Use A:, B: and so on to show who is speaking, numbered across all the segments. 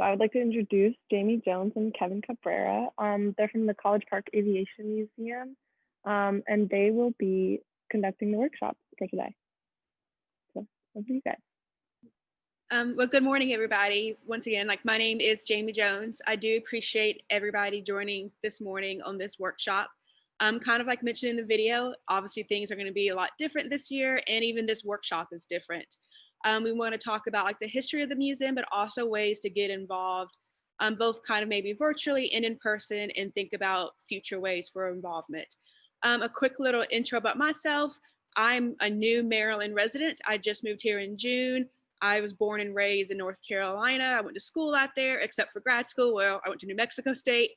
A: So I would like to introduce Jamie Jones and Kevin Cabrera. They're from the College Park Aviation Museum, and they will be conducting the workshop for today. So over to you guys.
B: Well, good morning, everybody. Once again, my name is Jamie Jones. I do appreciate everybody joining this morning on this workshop. Kind of like mentioned in the video, obviously things are going to be a lot different this year, and even this workshop is different. We want to talk about the history of the museum, but also ways to get involved, both kind of maybe virtually and in person, and think about future ways for involvement. A quick little intro about myself. I'm a new Maryland resident. I just moved here in June. I was born and raised in North Carolina. I went to school out there, except for grad school. Well, I went to New Mexico State.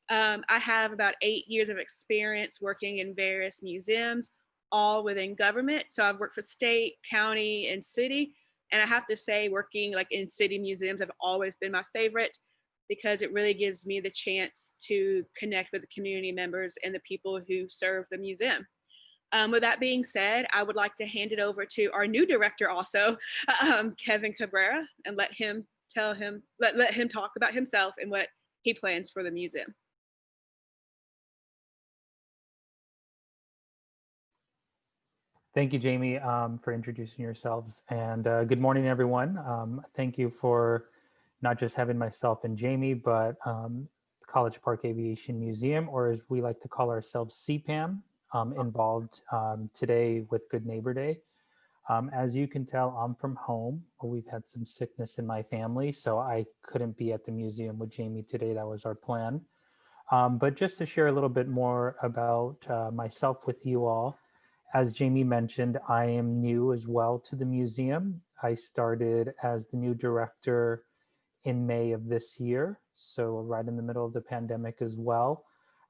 B: I have about 8 years of experience working in various museums, all within government. So I've worked for state, county, and city. And I have to say, working in city museums have always been my favorite because it really gives me the chance to connect with the community members and the people who serve the museum. With that being said, I would like to hand it over to our new director also, Kevin Cabrera, and let him talk about himself and what he plans for the museum.
C: Thank you, Jamie, for introducing yourselves. And good morning, everyone. Thank you for not just having myself and Jamie, but the College Park Aviation Museum, or as we like to call ourselves, CPAM, involved today with Good Neighbor Day. As you can tell, I'm from home. We've had some sickness in my family, so I couldn't be at the museum with Jamie today. That was our plan. But just to share a little bit more about myself with you all, as Jamie mentioned, I am new as well to the museum. I started as the new director in May of this year, so right in the middle of the pandemic as well.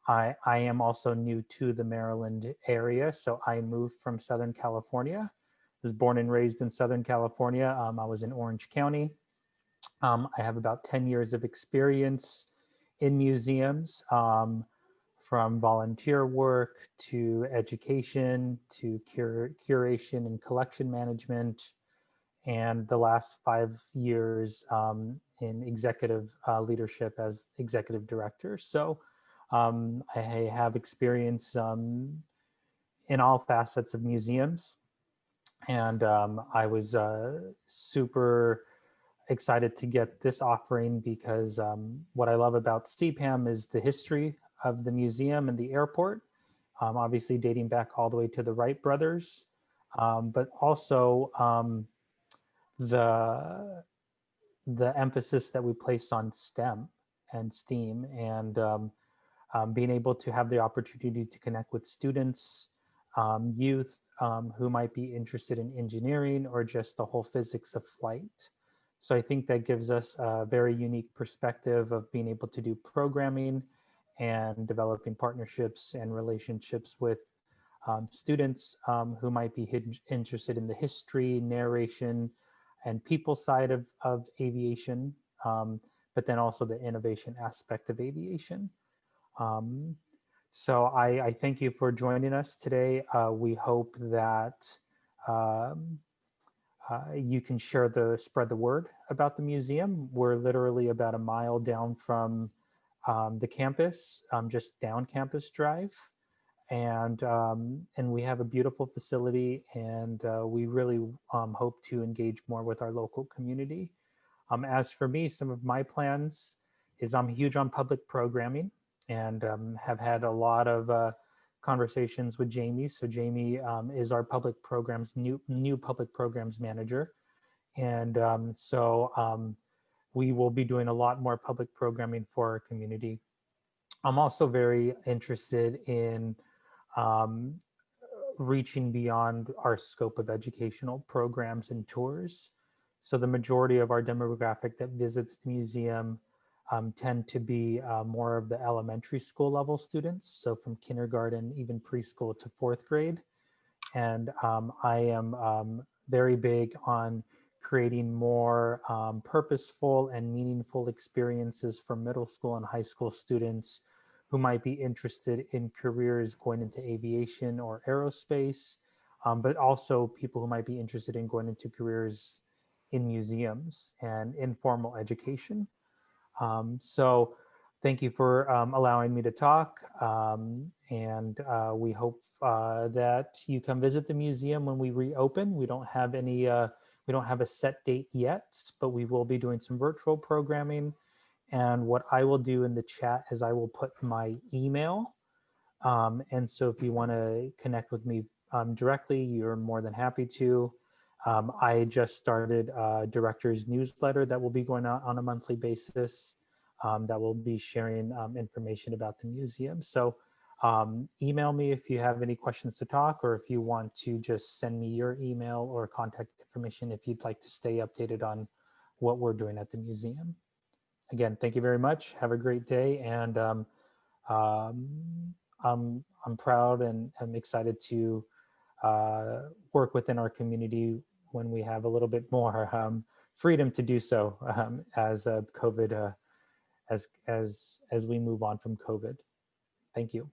C: I am also new to the Maryland area, so I moved from Southern California. I was born and raised in Southern California. I was in Orange County. I have about 10 years of experience in museums, from volunteer work to education to curation and collection management, and the last 5 years in executive leadership as executive director. So I have experience in all facets of museums, and I was super excited to get this offering because what I love about CPAM is the history of the museum and the airport, obviously dating back all the way to the Wright brothers, but also the emphasis that we place on STEM and STEAM, and being able to have the opportunity to connect with students, youth who might be interested in engineering or just the whole physics of flight. So I think that gives us a very unique perspective of being able to do programming and developing partnerships and relationships with students who might be interested in the history, narration, and people side of aviation, but then also the innovation aspect of aviation. So I thank you for joining us today. We hope that you can spread the word about the museum. We're literally about a mile down from the campus, just down Campus Drive, and we have a beautiful facility, and we really hope to engage more with our local community. As for me, some of my plans is I'm huge on public programming, and have had a lot of conversations with Jamie. So Jamie is our public programs new public programs manager, and we will be doing a lot more public programming for our community. I'm also very interested in reaching beyond our scope of educational programs and tours. So the majority of our demographic that visits the museum tend to be more of the elementary school level students, so from kindergarten, even preschool to 4th grade. And I am very big on creating more purposeful and meaningful experiences for middle school and high school students who might be interested in careers going into aviation or aerospace, but also people who might be interested in going into careers in museums and informal education. So thank you for allowing me to talk. And we hope that you come visit the museum when we reopen. We don't have any, we don't have a set date yet, but we will be doing some virtual programming. And what I will do in the chat is I will put my email. And so if you want to connect with me directly, you're more than happy to. I just started a director's newsletter that will be going out on a monthly basis that will be sharing information about the museum. So email me if you have any questions to talk, or if you want to just send me your email or contact information if you'd like to stay updated on what we're doing at the museum. Again, thank you very much. Have a great day. And I'm proud and I'm excited to work within our community when we have a little bit more freedom to do so as COVID, as we move on from COVID. Thank you.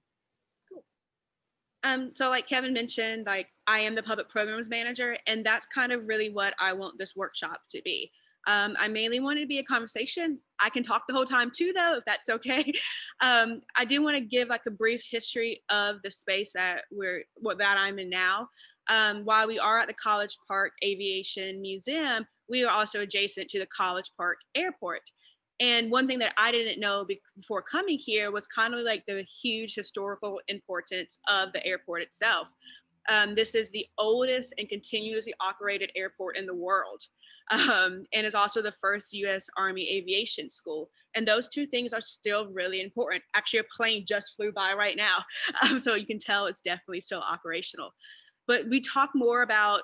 B: So like Kevin mentioned, like I am the public programs manager, and that's kind of really what I want this workshop to be. I mainly wanted to be a conversation. I can talk the whole time too, though, if that's okay. I do want to give like a brief history of the space that I'm in now. While we are at the College Park Aviation Museum, we are also adjacent to the College Park Airport. And one thing that I didn't know before coming here was kind of like the huge historical importance of the airport itself. This is the oldest and continuously operated airport in the world, and is also the first U.S. Army aviation school. And those two things are still really important. Actually, a plane just flew by right now, so you can tell it's definitely still operational. But we talk more about,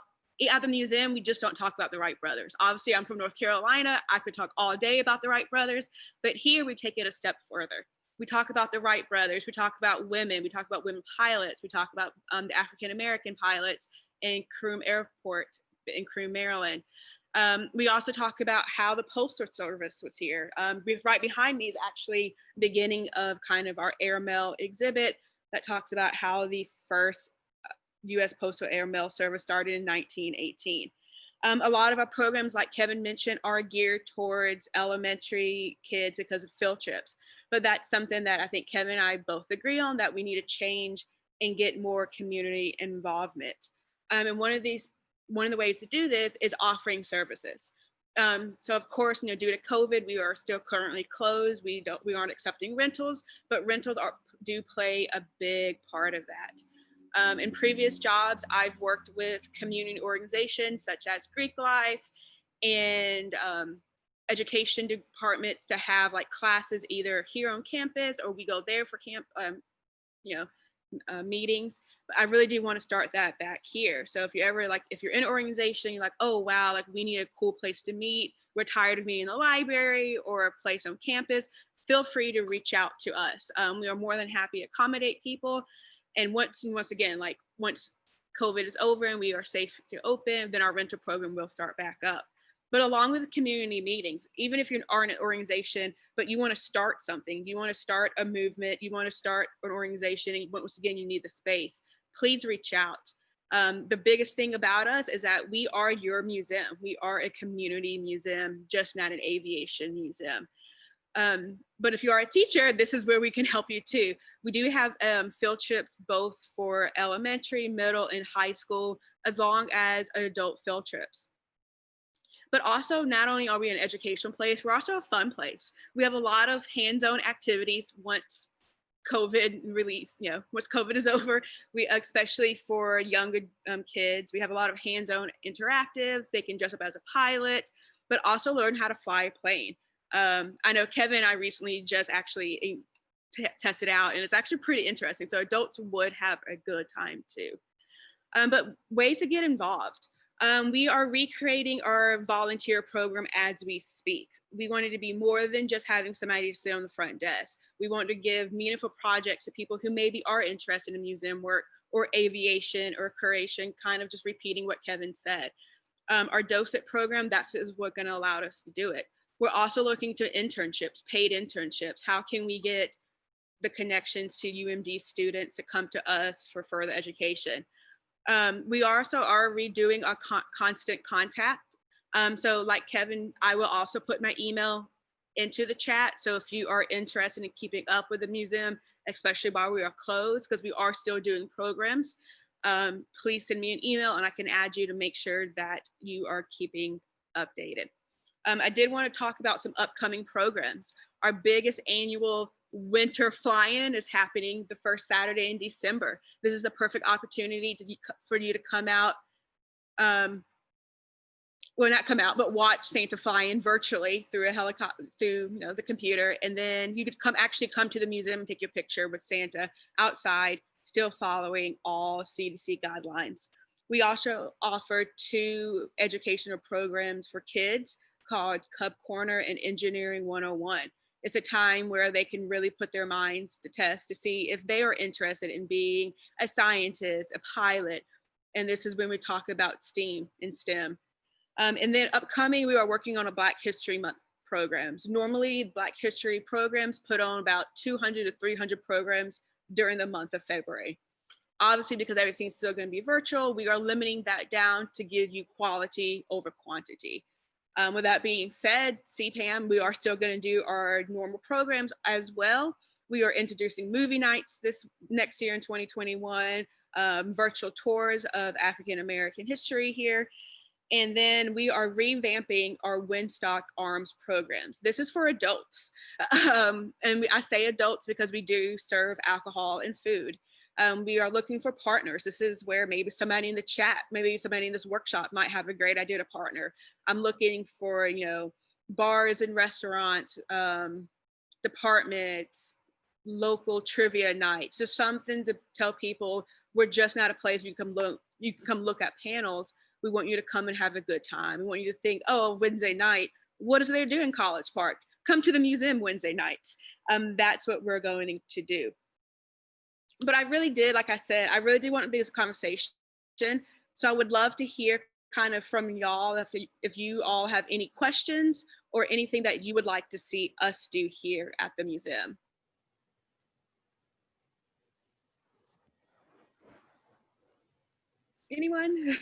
B: at the museum, we just don't talk about the Wright brothers. Obviously, I'm from North Carolina. I could talk all day about the Wright brothers, but here we take it a step further. We talk about the Wright brothers. We talk about women. We talk about women pilots. We talk about the African-American pilots in Croom Airport in Croom, Maryland. We also talk about how the Postal Service was here. Right behind me is actually the beginning of kind of our airmail exhibit that talks about how the first U.S. Postal Airmail Service started in 1918. A lot of our programs, like Kevin mentioned, are geared towards elementary kids because of field trips. But that's something that I think Kevin and I both agree on, that we need to change and get more community involvement. And one of the ways to do this is offering services. So of course, due to COVID, we are still currently closed. We aren't accepting rentals, but rentals do play a big part of that. In previous jobs, I've worked with community organizations such as Greek Life and education departments to have like classes either here on campus, or we go there for meetings. But I really do want to start that back here. So if you're in an organization, you're like, oh wow, like we need a cool place to meet, we're tired of meeting in the library or a place on campus, feel free to reach out to us. We are more than happy to accommodate people. And once again, like once COVID is over and we are safe to open, then our rental program will start back up. But along with the community meetings, even if you are in an organization, but you want to start something, you want to start a movement, you want to start an organization, and once again, you need the space, please reach out. The biggest thing about us is that we are your museum. We are a community museum, just not an aviation museum. But if you are a teacher, this is where we can help you too. We do have field trips both for elementary, middle, and high school, as long as adult field trips. But also, not only are we an educational place, we're also a fun place. We have a lot of hands-on activities once COVID once COVID is over. We, especially for younger kids, we have a lot of hands-on interactives. They can dress up as a pilot, but also learn how to fly a plane. I know Kevin and I recently just actually tested out, and it's actually pretty interesting. So adults would have a good time too. But ways to get involved. We are recreating our volunteer program as we speak. We wanted to be more than just having somebody to sit on the front desk. We want to give meaningful projects to people who maybe are interested in museum work or aviation or curation, kind of just repeating what Kevin said. Our docent program, that's what's going to allow us to do it. We're also looking to internships, paid internships. How can we get the connections to UMD students to come to us for further education? We also are redoing our constant contact. So like Kevin, I will also put my email into the chat. So if you are interested in keeping up with the museum, especially while we are closed, because we are still doing programs, please send me an email and I can add you to make sure that you are keeping updated. I did want to talk about some upcoming programs. Our biggest annual winter fly-in is happening the first Saturday in December. This is a perfect opportunity for you to come out, well, not come out, but watch Santa fly in virtually through a helicopter, through the computer, and then you could actually come to the museum and take your picture with Santa outside, still following all CDC guidelines. We also offer 2 educational programs for kids called Cub Corner and Engineering 101. It's a time where they can really put their minds to test to see if they are interested in being a scientist, a pilot, and this is when we talk about STEAM and STEM. And then upcoming, we are working on a Black History Month programs. Normally, Black History programs put on about 200 to 300 programs during the month of February. Obviously, because everything's still going to be virtual, we are limiting that down to give you quality over quantity. With that being said, CPAM, we are still going to do our normal programs as well. We are introducing movie nights this next year in 2021, virtual tours of African American history here. And then we are revamping our Winstock Arms programs. This is for adults. I say adults because we do serve alcohol and food. We are looking for partners. This is where maybe somebody in the chat, maybe somebody in this workshop might have a great idea to partner. I'm looking for, bars and restaurants, departments, local trivia nights, just something to tell people we're just not a place where you can come look at panels. We want you to come and have a good time. We want you to think, oh, Wednesday night, what is there to do in College Park? Come to the museum Wednesday nights. That's what we're going to do. But I really did, like I said, I really did want to be this conversation. So I would love to hear kind of from y'all if you all have any questions or anything that you would like to see us do here at the museum. Anyone?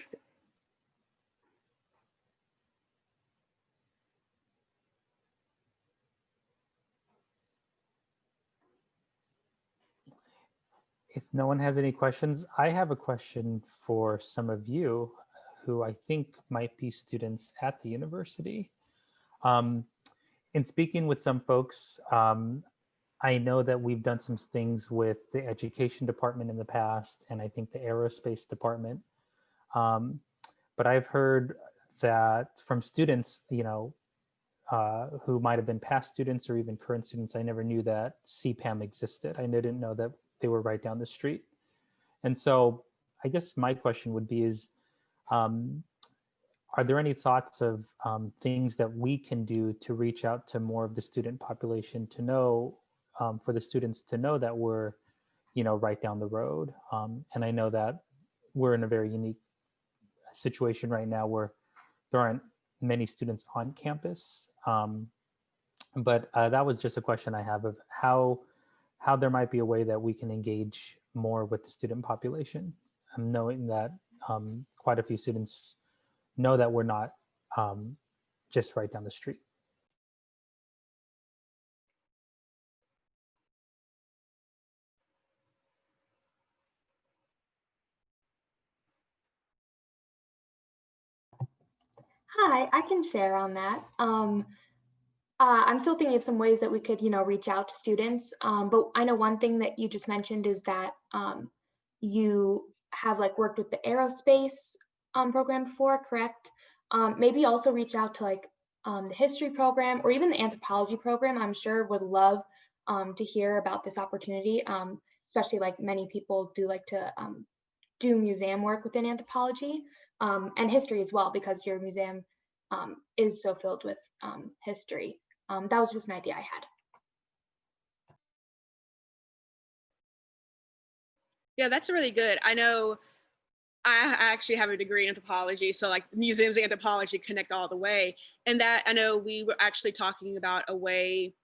C: If no one has any questions, I have a question for some of you who I think might be students at the university. In speaking with some folks, I know that we've done some things with the education department in the past, and I think the aerospace department. But I've heard that from students, who might have been past students or even current students, I never knew that CPAM existed. I didn't know that they were right down the street. And so I guess my question would be is, are there any thoughts of things that we can do to reach out to more of the student population to know, for the students to know that we're, right down the road? And I know that we're in a very unique situation right now where there aren't many students on campus. But that was just a question I have of how there might be a way that we can engage more with the student population. Knowing that quite a few students know that we're not just right down the street.
D: Hi, I can share on that. I'm still thinking of some ways that we could, reach out to students. But I know one thing that you just mentioned is that you have worked with the aerospace program before, correct? Maybe also reach out to the history program or even the anthropology program. I'm sure would love to hear about this opportunity, especially many people do like to do museum work within anthropology and history as well, because your museum is so filled with history. That was just an idea I had.
B: Yeah, that's really good. I know I actually have a degree in anthropology, so museums and anthropology connect all the way. And that I know we were actually talking about a way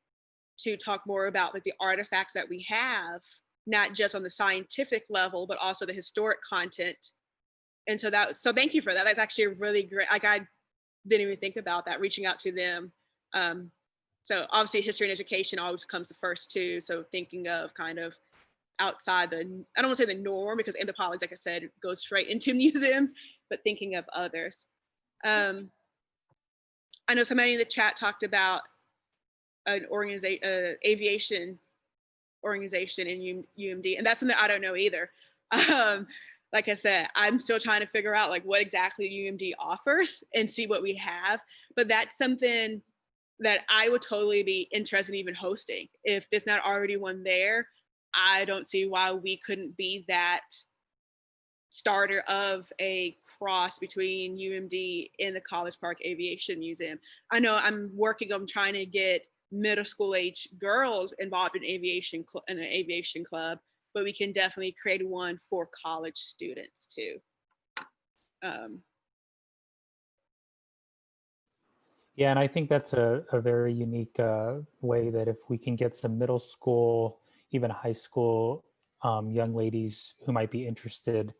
B: to talk more about the artifacts that we have, not just on the scientific level, but also the historic content. And so thank you for that. That's actually a really great, I didn't even think about that, reaching out to them. So obviously history and education always comes the first two. So thinking of kind of outside the, I don't want to say the norm, because anthropology, like I said, goes straight into museums, but thinking of others. I know somebody in the chat talked about an organization, aviation organization in UMD, and that's something I don't know either. Like I said, I'm still trying to figure out like what exactly UMD offers and see what we have, but that's something that I would totally be interested in even hosting. If there's not already one there, I don't see why we couldn't be that starter of a cross between UMD and the College Park Aviation Museum. I know I'm working on trying to get middle school age girls involved in an aviation club, but we can definitely create one for college students too.
C: Yeah, and I think that's a very unique way that if we can get some middle school, even high school young ladies who might be interested,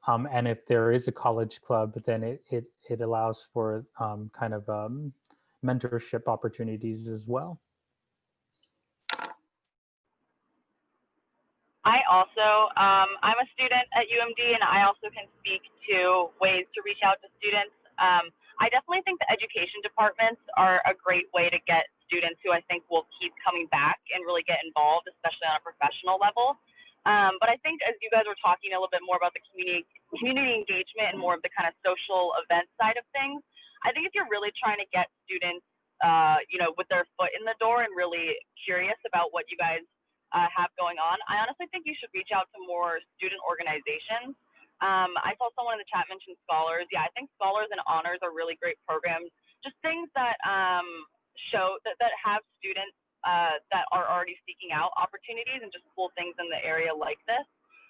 C: and if there is a college club, then it allows for kind of mentorship opportunities as well.
E: I'm a student at UMD, and I also can speak to ways to reach out to students. I definitely think the education departments are a great way to get students who I think will keep coming back and really get involved, especially on a professional level. But I think as you guys were talking a little bit more about the community engagement and more of the kind of social event side of things, I think if you're really trying to get students, with their foot in the door and really curious about what you guys have going on, I honestly think you should reach out to more student organizations. I saw someone in the chat mention scholars. Yeah, I think scholars and honors are really great programs. Just things that show that have students that are already seeking out opportunities and just cool things in the area like this.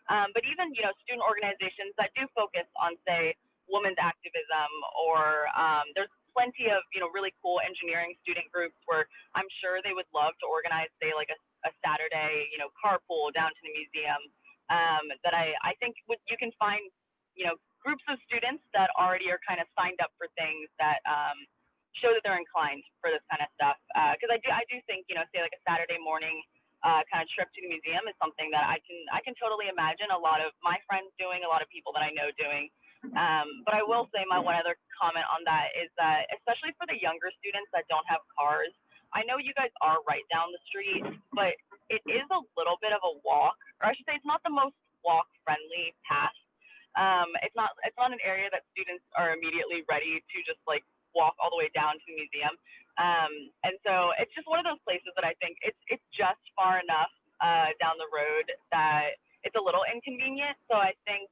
E: But even student organizations that do focus on, say, women's activism, or there's plenty of really cool engineering student groups where I'm sure they would love to organize, say, like a Saturday carpool down to the museum. That I think you can find groups of students that already are kind of signed up for things that show that they're inclined for this kind of stuff. Because I do think say like a Saturday morning kind of trip to the museum is something that I can totally imagine a lot of my friends doing, a lot of people that I know doing. But I will say my one other comment on that is that especially for the younger students that don't have cars, I know you guys are right down the street, but it is a little bit of a walk, or I should say it's not the most walk-friendly path. It's not an area that students are immediately ready to just like walk all the way down to the museum. And so it's just one of those places that I think it's just far enough down the road that it's a little inconvenient. So I think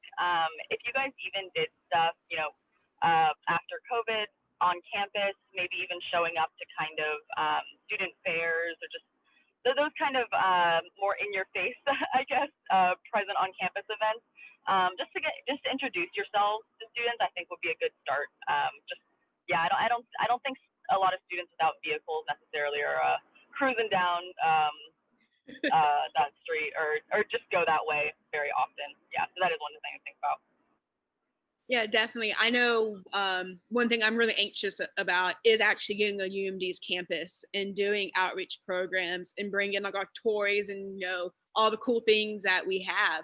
E: if you guys even did stuff, after COVID on campus, maybe even showing up to kind of student fairs or just those kind of more in your face, I guess, present on campus events, just to introduce yourselves to students, I think would be a good start. I don't think a lot of students without vehicles necessarily are cruising down that street or just go that way very often. Yeah, so that is one thing to think about.
B: Yeah, definitely. I know one thing I'm really anxious about is actually getting a UMD's campus and doing outreach programs and bringing like our toys and all the cool things that we have.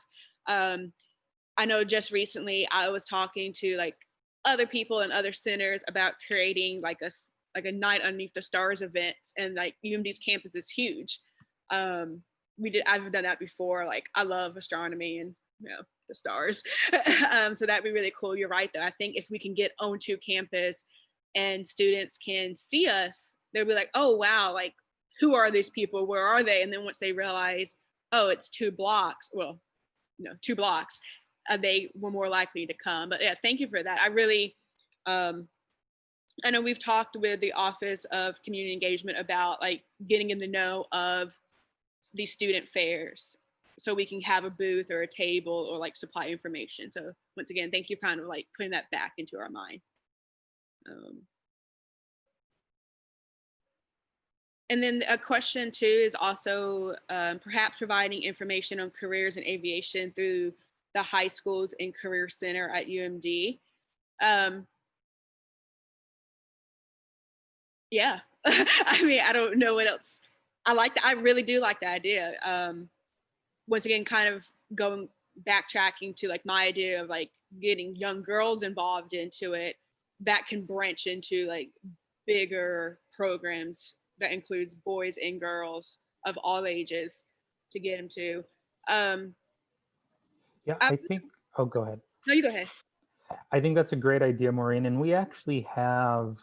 B: I know just recently I was talking to like other people and other centers about creating like a night underneath the stars event, and like UMD's campus is huge. I've done that before. Like I love astronomy and the stars. So that'd be really cool. You're right though. I think if we can get onto campus and students can see us, they'll be like, oh wow, like who are these people? Where are they? And then once they realize, oh, it's 2 blocks, 2 blocks, they were more likely to come. But yeah, thank you for that. I really, I know we've talked with the Office of Community Engagement about like getting in the know of these student fairs so we can have a booth or a table or like supply information. So once again, thank you kind of like putting that back into our mind. And then a question too is also perhaps providing information on careers in aviation through the high schools and career center at UMD. Yeah, I mean, I don't know what else. I really do like the idea. Once again, kind of backtracking to like my idea of like getting young girls involved into it, that can branch into like bigger programs that includes boys and girls of all ages to get them to.
C: Yeah, I think, oh, go ahead.
B: No, you go ahead.
C: I think that's a great idea, Maureen. And we actually have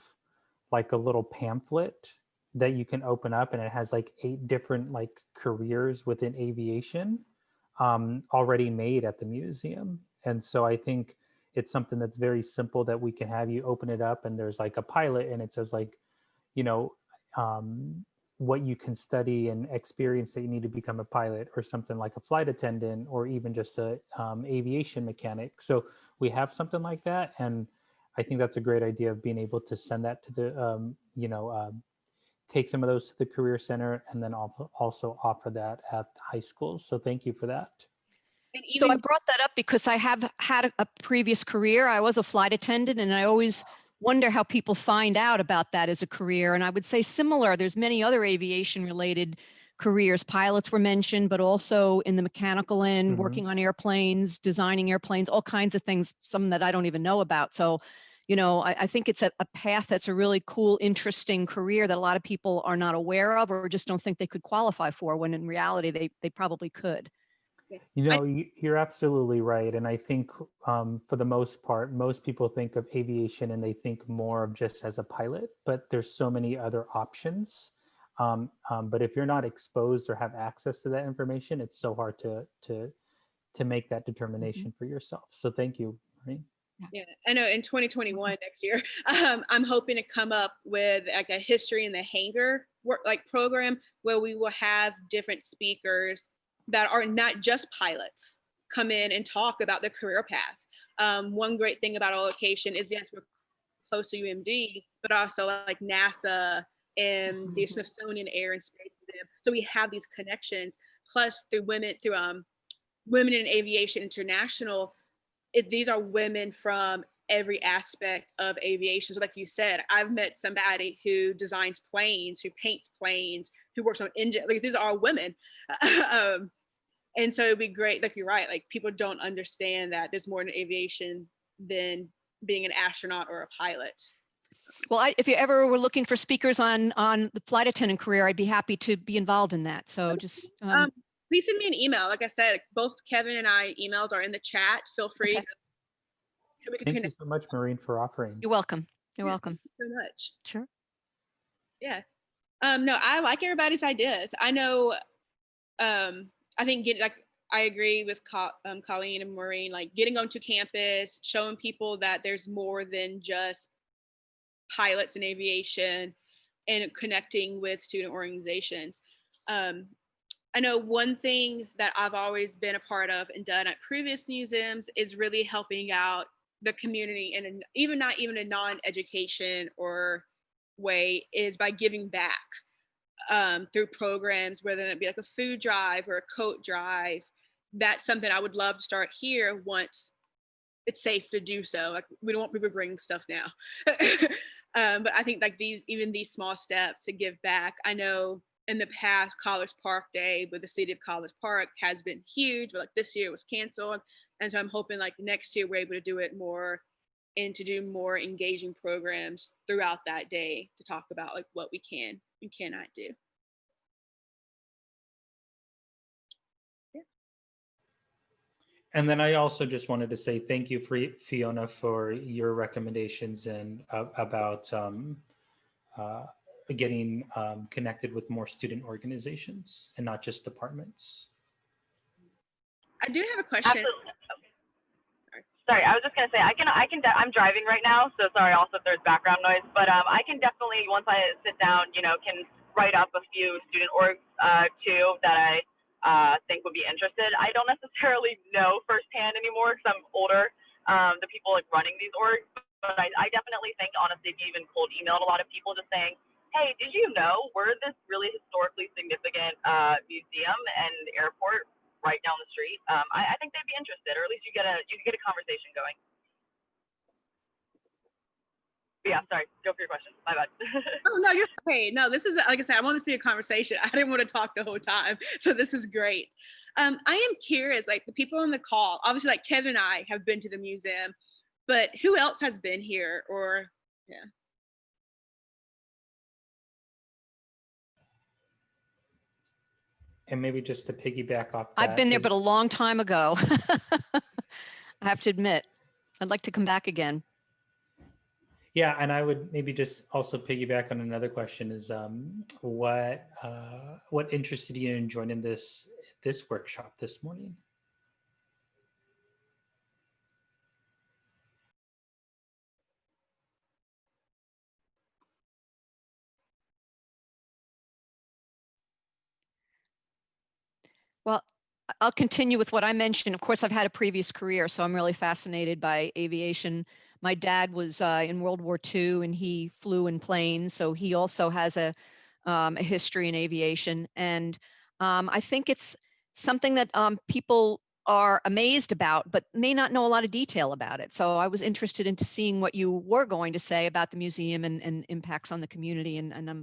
C: like a little pamphlet that you can open up, and it has like 8 different like careers within aviation already made at the museum. And so I think it's something that's very simple that we can have you open it up, and there's like a pilot, and it says like, you know, what you can study and experience that you need to become a pilot, or something like a flight attendant, or even just a aviation mechanic. So we have something like that. And I think that's a great idea of being able to send that to the, take some of those to the Career Center, and then also offer that at high schools. So thank you for that.
B: And
F: So
B: even
F: I brought that up because I have had a previous career. I was a flight attendant, and I always wonder how people find out about that as a career. And I would say similar, there's many other aviation related careers. Pilots were mentioned, but also in the mechanical end, working on airplanes, designing airplanes, all kinds of things, some that I don't even know about. So, you know, I think it's a path that's a really cool, interesting career that a lot of people are not aware of, or just don't think they could qualify for, when in reality they probably could.
C: You know, you're absolutely right. And I think for the most part, most people think of aviation and they think more of just as a pilot, but there's so many other options. But if you're not exposed or have access to that information, it's so hard to make that determination for yourself. So thank you, Maureen.
B: Yeah, I know in 2021 next year, I'm hoping to come up with like a history in the hangar program where we will have different speakers that are not just pilots come in and talk about their career path. One great thing about our location is, yes, we're close to UMD, but also like NASA and the Smithsonian Air and Space Museum. So we have these connections. Plus through Women in Aviation International, these are women from every aspect of aviation. So like you said, I've met somebody who designs planes, who paints planes, who works on engine. Like these are all women. And so it'd be great, like you're right, like people don't understand that there's more in aviation than being an astronaut or a pilot.
F: Well, if you ever were looking for speakers on the flight attendant career, I'd be happy to be involved in that. So just
B: please send me an email. Like I said, like both Kevin and I emails are in the chat. Feel free.
F: Okay.
C: Thank you so much, Maureen, for offering.
F: You're welcome. You're welcome.
B: Thank you so much.
F: Sure.
B: Yeah. No, I like everybody's ideas. I know. I think I agree with Colleen and Maureen. Like getting onto campus, showing people that there's more than just pilots in aviation, and connecting with student organizations. I know one thing that I've always been a part of and done at previous museums is really helping out the community, and even not even a non-education or way, is by giving back through programs, whether it be like a food drive or a coat drive. That's something I would love to start here once it's safe to do so. Like we don't want people bringing stuff now. But I think like even these small steps to give back. I know in the past, College Park Day with the city of College Park has been huge, but like this year it was canceled. And so I'm hoping like next year we're able to do it more, and to do more engaging programs throughout that day to talk about like what we can and cannot do. Yeah.
C: And then I also just wanted to say thank you, Fiona, for your recommendations and about getting connected with more student organizations and not just departments.
B: I do have a question.
E: Absolutely. Sorry, I was just gonna say I'm driving right now, so sorry also if there's background noise, but I can definitely, once I sit down, can write up a few student orgs too that I think would be interested. I don't necessarily know firsthand anymore because I'm older, the people like running these orgs, but I definitely think honestly, if you even cold emailed a lot of people just saying, hey, did you know we're this really historically significant museum and airport right down the street? I think they'd be interested, or at least you get a conversation going. But yeah, sorry, go for your question. My bad.
B: Oh, no, you're okay. No, this is, like I said, I want this to be a conversation. I didn't want to talk the whole time. So this is great. I am curious, like the people on the call, obviously like Kevin and I have been to the museum, but who else has been here or, yeah.
C: And maybe just to piggyback off that.
F: I've been there, but a long time ago. I have to admit, I'd like to come back again.
C: Yeah, and I would maybe just also piggyback on another question is what interested you in joining this workshop this morning?
F: Well, I'll continue with what I mentioned. Of course, I've had a previous career, so I'm really fascinated by aviation. My dad was in World War II and he flew in planes, so he also has a history in aviation. And I think it's something that people are amazed about, but may not know a lot of detail about it. So I was interested into seeing what you were going to say about the museum and impacts on the community. And I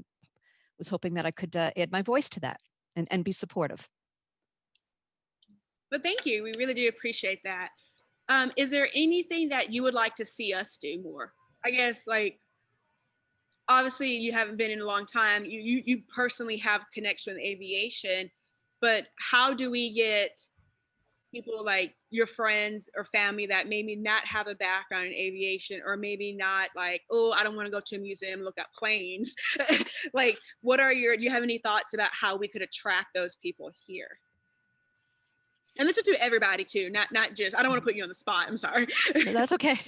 F: was hoping that I could add my voice to that and be supportive.
B: But thank you. We really do appreciate that. Is there anything that you would like to see us do more? I guess like, obviously you haven't been in a long time. You personally have connection with aviation, but how do we get people like your friends or family that maybe not have a background in aviation or maybe not like, oh, I don't want to go to a museum and look at planes. Like, do you have any thoughts about how we could attract those people here? And this is to everybody too, not just, I don't want to put you on the spot, I'm sorry.
F: No, that's okay.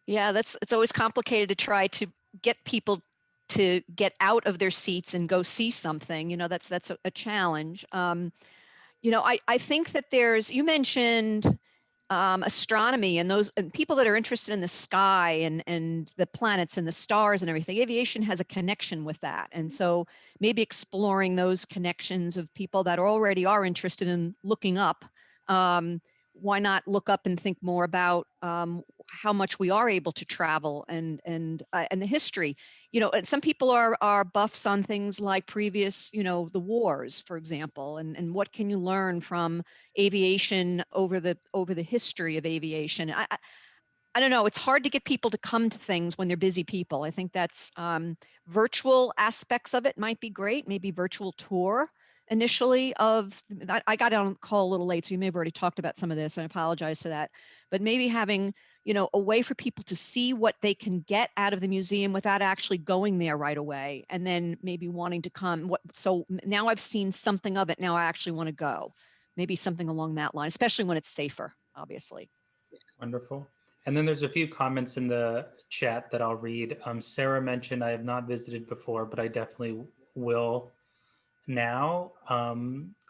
F: Yeah, it's always complicated to try to get people to get out of their seats and go see something. You know, that's a challenge. You know, I think that you mentioned astronomy and people that are interested in the sky and the planets and the stars and everything. Aviation has a connection with that. And so maybe exploring those connections of people that already are interested in looking up. Why not look up and think more about how much we are able to travel and the history? You know, some people are buffs on things like previous, you know, the wars, for example, and what can you learn from aviation over the history of aviation? I don't know. It's hard to get people to come to things when they're busy people. I think that's virtual aspects of it might be great. Maybe virtual tour initially I got on the call a little late, so you may have already talked about some of this, and I apologize for that. But maybe having, you know, a way for people to see what they can get out of the museum without actually going there right away, and then maybe wanting to come. So now I've seen something of it. Now I actually want to go. Maybe something along that line, especially when it's safer, obviously.
C: Wonderful. And then there's a few comments in the chat that I'll read. Sarah mentioned I have not visited before, but I definitely will now.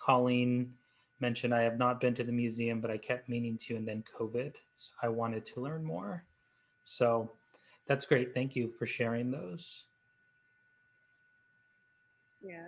C: Colleen mentioned I have not been to the museum, but I kept meaning to, and then COVID. So I wanted to learn more. So that's great. Thank you for sharing those.
B: Yeah.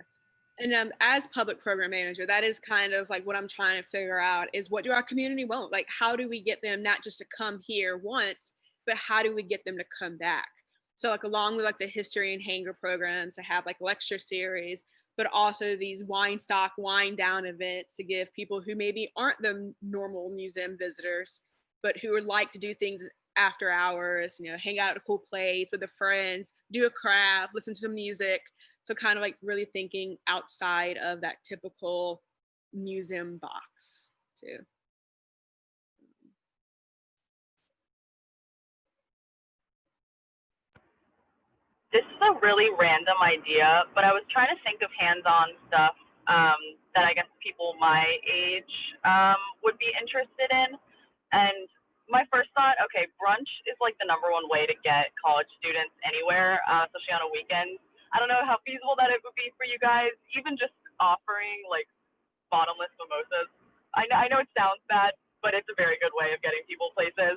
B: And as public program manager, that is kind of like what I'm trying to figure out is what do our community want? Like, how do we get them not just to come here once, but how do we get them to come back? So like along with like the history and hangar programs, to have like lecture series, but also these wine stock, wine down events to give people who maybe aren't the normal museum visitors, but who would like to do things after hours, you know, hang out at a cool place with their friends, do a craft, listen to some music. So kind of like really thinking outside of that typical museum box too.
E: This is a really random idea, but I was trying to think of hands-on stuff that I guess people my age would be interested in. And my first thought, okay, brunch is like the number one way to get college students anywhere, especially on a weekend. I don't know how feasible that it would be for you guys, even just offering like bottomless mimosas. I know it sounds bad, but it's a very good way of getting people places,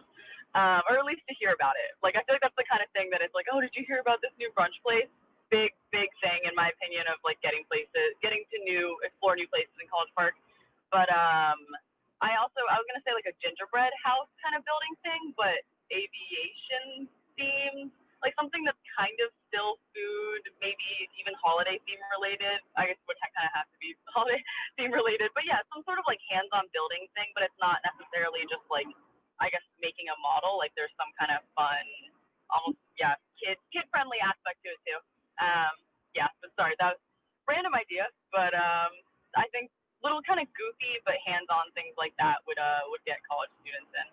E: or at least to hear about it. Like, I feel like that's the kind of thing that it's like, oh, did you hear about this new brunch place? Big thing, in my opinion, of like getting to explore new places in College Park. But I was gonna say like a gingerbread house kind of building thing, but aviation themed, like something that's kind of still food, maybe even holiday theme related. I guess would kind of have to be holiday theme related, but yeah, some sort of like hands-on building thing, but it's not necessarily just like, I guess, making a model. Like there's some kind of fun, almost, yeah, kid friendly aspect to it too. Yeah, but sorry, that was a random idea, but I think little kind of goofy but hands-on things like that would get college students in.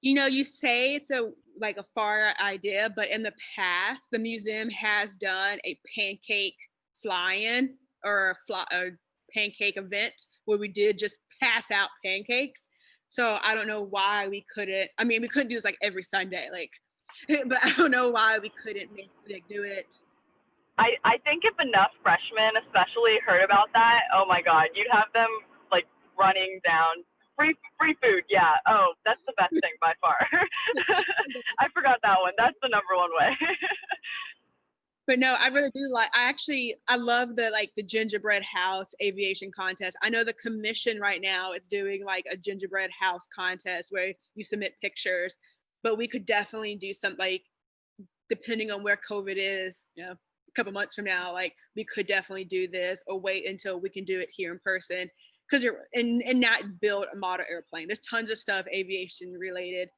B: You know, you say so like a far idea, but in the past, the museum has done a pancake fly-in or a pancake event where we did just pass out pancakes. So I don't know why we couldn't. I mean, we couldn't do this like every Sunday, like, but I don't know why we couldn't do it.
E: I think if enough freshmen especially heard about that, oh my God, you'd have them like running down free food. Yeah. Oh, that's the best thing by far. I forgot that one. That's the number one way.
B: But no, I really do like, I love the gingerbread house aviation contest. I know the commission right now is doing like a gingerbread house contest where you submit pictures, but we could definitely do something like, depending on where COVID is, you know, a couple months from now, like we could definitely do this or wait until we can do it here in person. Because and not build a model airplane. There's tons of stuff aviation related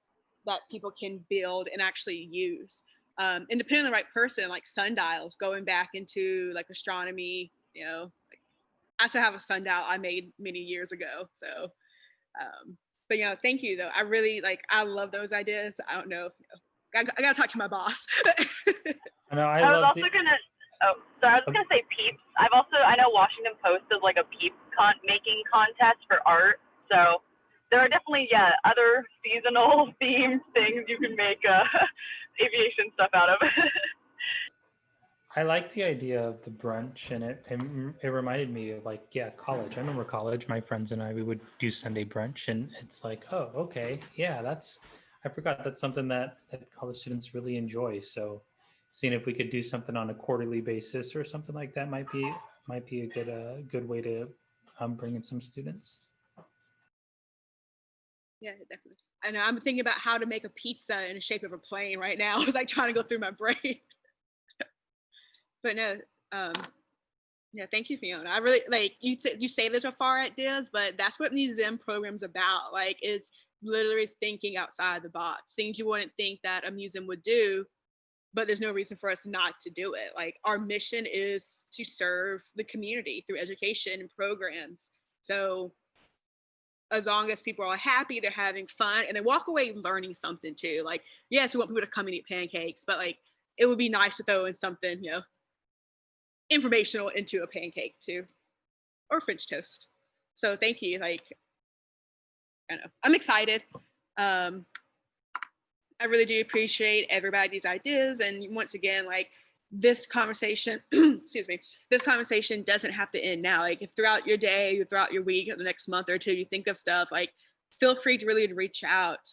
B: that people can build and actually use. And depending on the right person, like sundials, going back into like astronomy, you know, like, I still have a sundial I made many years ago. So, but you know, thank you though. I really I love those ideas. I don't know. I gotta talk to my boss.
E: I was also gonna say peeps. I know Washington Post does like a peep making contest for art. So there are definitely other seasonal themed things you can make aviation stuff out of.
C: I like the idea of the brunch, and it reminded me of college. I remember college. My friends and I, we would do Sunday brunch, and it's like, oh, okay, yeah, I forgot that's something that college students really enjoy. So seeing if we could do something on a quarterly basis or something like that might be a good way to bring in some students.
B: Yeah, definitely. I know I'm thinking about how to make a pizza in the shape of a plane right now. I was like trying to go through my brain. But no, yeah, thank you, Fiona. I really you say those are far ideas, but that's what museum program's about. Like, is literally thinking outside the box, things you wouldn't think that a museum would do, but there's no reason for us not to do it. Like, our mission is to serve the community through education and programs. So as long as people are happy, they're having fun, and they walk away learning something too. Like, yes, we want people to come and eat pancakes, but like, it would be nice to throw in something, you know, informational into a pancake too, or French toast. So thank you. Like, I know I'm excited. I really do appreciate everybody's ideas. And once again, like, this conversation, excuse me, this conversation doesn't have to end now. Like, if throughout your day, throughout your week, or the next month or two, you think of stuff, like, feel free to really reach out.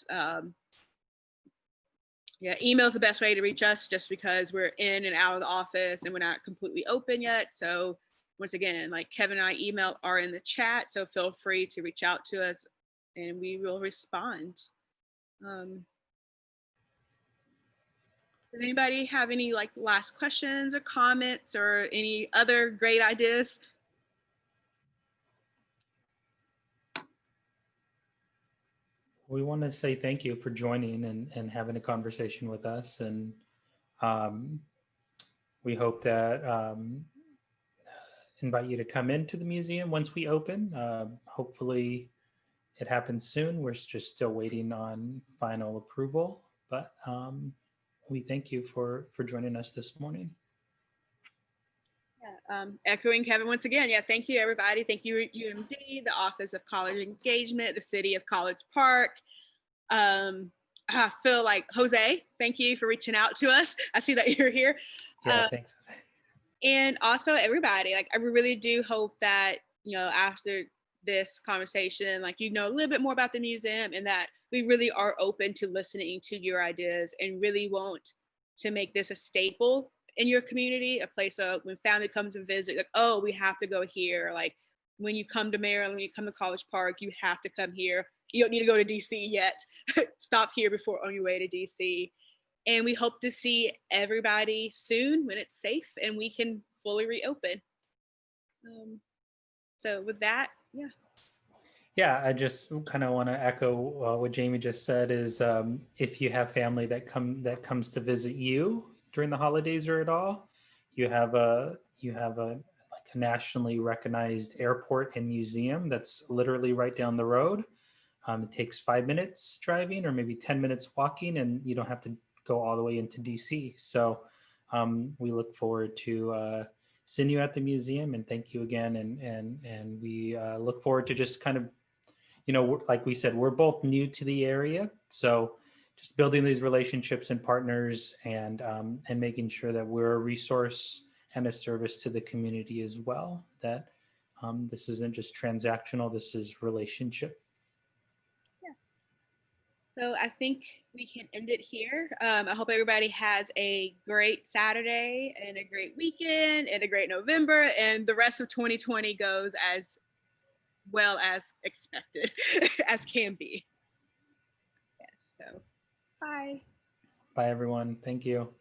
B: Yeah, email is the best way to reach us, just because we're in and out of the office and we're not completely open yet. So once again, like, Kevin and I email are in the chat, so feel free to reach out to us and we will respond. Does anybody have any last questions or comments or any other great ideas?
C: We want to say thank you for joining and having a conversation with us. And we hope that invite you to come into the museum once we open. Hopefully it happens soon. We're just still waiting on final approval, but we thank you for joining us this morning.
B: Yeah, echoing Kevin once again. Yeah, thank you, everybody. Thank you, UMD, the Office of College Engagement, the City of College Park. I feel like Jose, thank you for reaching out to us. I see that you're here.
C: Yeah, thanks, Jose.
B: And also everybody, like, I really do hope that, you know, after this conversation, like, you know a little bit more about the museum, and that we really are open to listening to your ideas and really want to make this a staple in your community, a place of when family comes to visit, like, oh, we have to go here. Like, when you come to Maryland, when you come to College Park, you have to come here. You don't need to go to DC yet. Stop here before on your way to DC. And we hope to see everybody soon when it's safe and we can fully reopen. So with that, yeah.
C: Yeah, I just kind of want to echo what Jamie just said is if you have family that comes to visit you during the holidays or at all, you have a like a nationally recognized airport and museum that's literally right down the road. It takes 5 minutes driving or maybe 10 minutes walking, and you don't have to go all the way into DC. So we look forward to seeing you at the museum, and thank you again. And we look forward to just kind of, like we said, we're both new to the area, so just building these relationships and partners, and making sure that we're a resource and a service to the community as well. That this isn't just transactional; this is relationship.
B: So I think we can end it here. I hope everybody has a great Saturday and a great weekend and a great November, and the rest of 2020 goes as well as expected as can be. Yes, so bye.
C: Bye, everyone. Thank you.